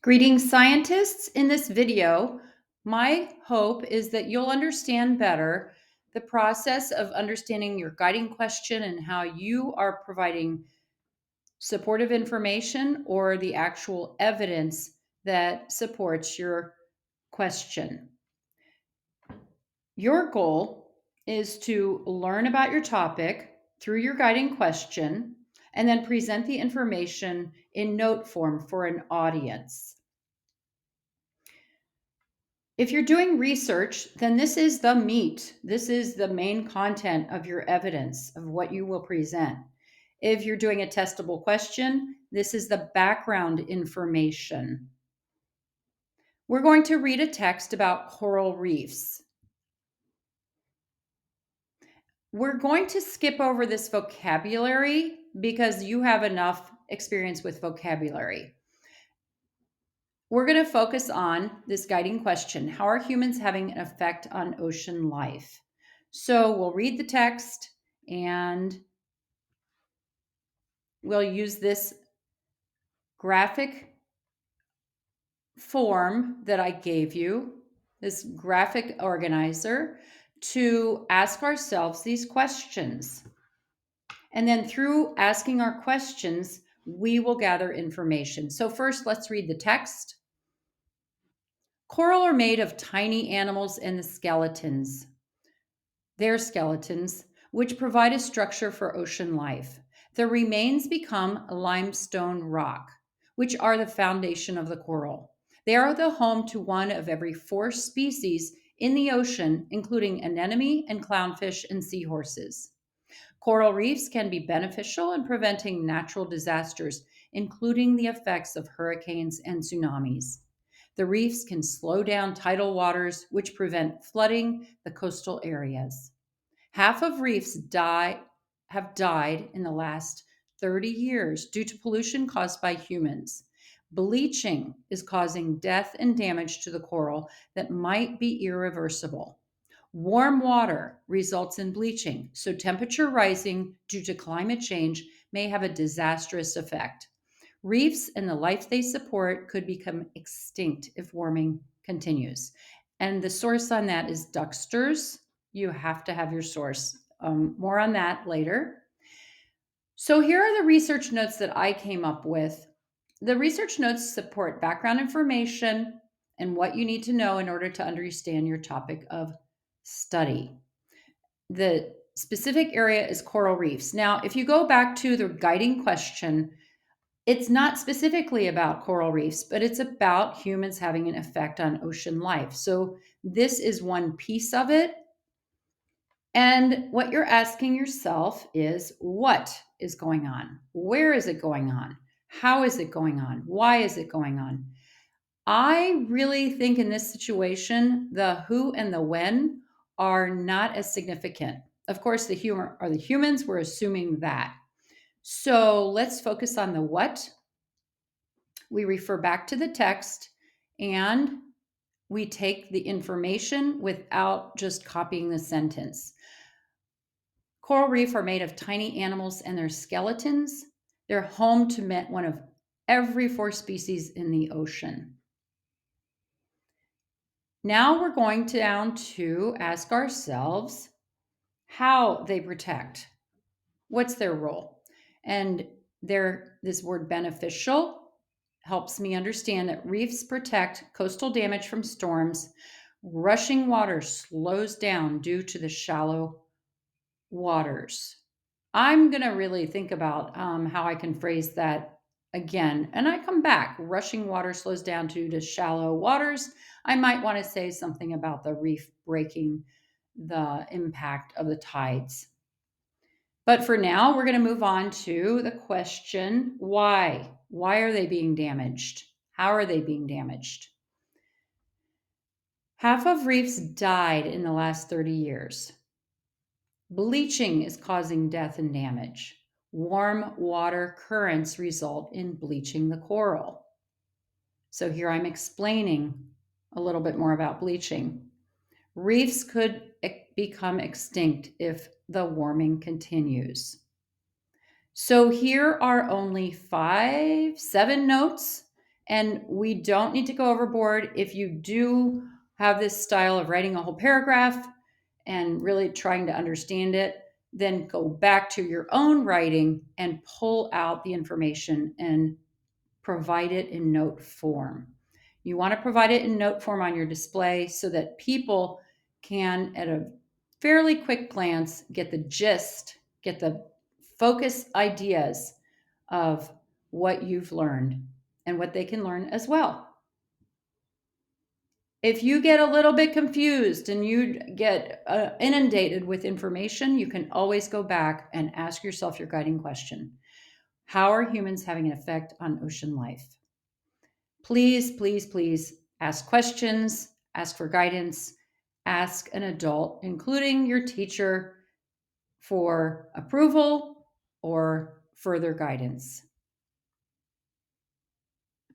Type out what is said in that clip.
Greetings, scientists. In this video, my hope is that you'll understand better the process of understanding your guiding question and how you are providing supportive information or the actual evidence that supports your question. Your goal is to learn about your topic through your guiding question and then present the information in note form for an audience. If you're doing research, then this is the meat. This is the main content of your evidence of what you will present. If you're doing a testable question, this is the background information. We're going to read a text about coral reefs. We're going to skip over this vocabulary because you have enough experience with vocabulary. We're going to focus on this guiding question. How are humans having an effect on ocean life? So we'll read the text and we'll use this graphic form that I gave you, this graphic organizer, to ask ourselves these questions. And then through asking our questions, we will gather information. So first, let's read the text. Coral are made of tiny animals and the skeletons. Their skeletons, which provide a structure for ocean life. The remains become limestone rock, which are the foundation of the coral. They are the home to one of every 4 species in the ocean, including anemone and clownfish and seahorses. Coral reefs can be beneficial in preventing natural disasters, including the effects of hurricanes and tsunamis. The reefs can slow down tidal waters, which prevent flooding the coastal areas. Half of reefs have died in the last 30 years due to pollution caused by humans. Bleaching is causing death and damage to the coral that might be irreversible. Warm water results in bleaching, so temperature rising due to climate change may have a disastrous effect. Reefs and the life they support could become extinct if warming continues. And the source on that is Duxter's. You have to have your source. More on that later. So here are the research notes that I came up with. The research notes support background information and what you need to know in order to understand your topic of study. The specific area is coral reefs. Now, if you go back to the guiding question, it's not specifically about coral reefs, but it's about humans having an effect on ocean life. So this is one piece of it. And what you're asking yourself is, what is going on? Where is it going on? How is it going on? Why is it going on? I really think in this situation, the who and the when are not as significant. Of course, the humor are the humans. We're assuming that. So let's focus on the what. We refer back to the text and we take the information without just copying the sentence. Coral reef are made of tiny animals and their skeletons. They're home to one of every 4 species in the ocean. Now we're going down to ask ourselves how they protect. What's their role? And this word beneficial helps me understand that reefs protect coastal damage from storms. Rushing water slows down due to the shallow waters. I'm going to really think about how I can phrase that again. And I come back. Rushing water slows down due to shallow waters. I might want to say something about the reef breaking the impact of the tides. But for now, we're going to move on to the question, why? Why are they being damaged? How are they being damaged? Half of reefs died in the last 30 years. Bleaching is causing death and damage. Warm water currents result in bleaching the coral. So here I'm explaining a little bit more about bleaching. Reefs could become extinct if the warming continues. So here are only 7 notes, And we don't need to go overboard. If you do have this style of writing a whole paragraph and really trying to understand it, then go back to your own writing and pull out the information and provide it in note form. You want to provide it in note form on your display so that people can, at a fairly quick glance, get the gist, get the focus ideas of what you've learned and what they can learn as well. If you get a little bit confused and you get inundated with information, you can always go back and ask yourself your guiding question. How are humans having an effect on ocean life? Please, please, please ask questions, ask for guidance, ask an adult, including your teacher, for approval or further guidance.